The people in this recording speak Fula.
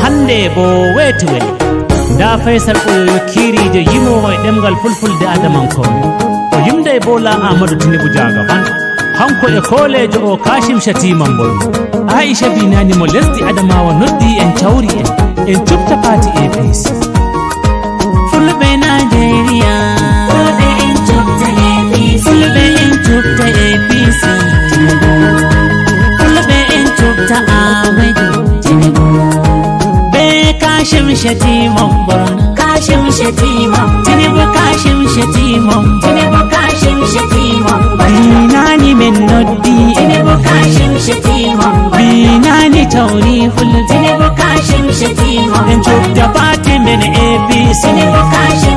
hande bo wetwel da Faisal Kirijo yimowo e ɗemgal fulfulde adamankon o yimde Bola Amadou Tinubu jagaban hanko e kolejo o Kashim Shatima Mbol Aisha binani mo lesdi Adamawa noddi en cawri en cupta parti APC fulɓe Nigeria fulɓe en cupta APC fulɓe en cupta APC fulɓe en cupta Amadou Tinubu Kashim Shatima Mbol Kashim Shatima Tinubu Kashim Shatima Tinubu Kashim Shatima binani men noddi Tinubu Kashim Shatima binani tawri ful Tinubu Kashim Shatima en cupta parti men APC Tinubu Kashim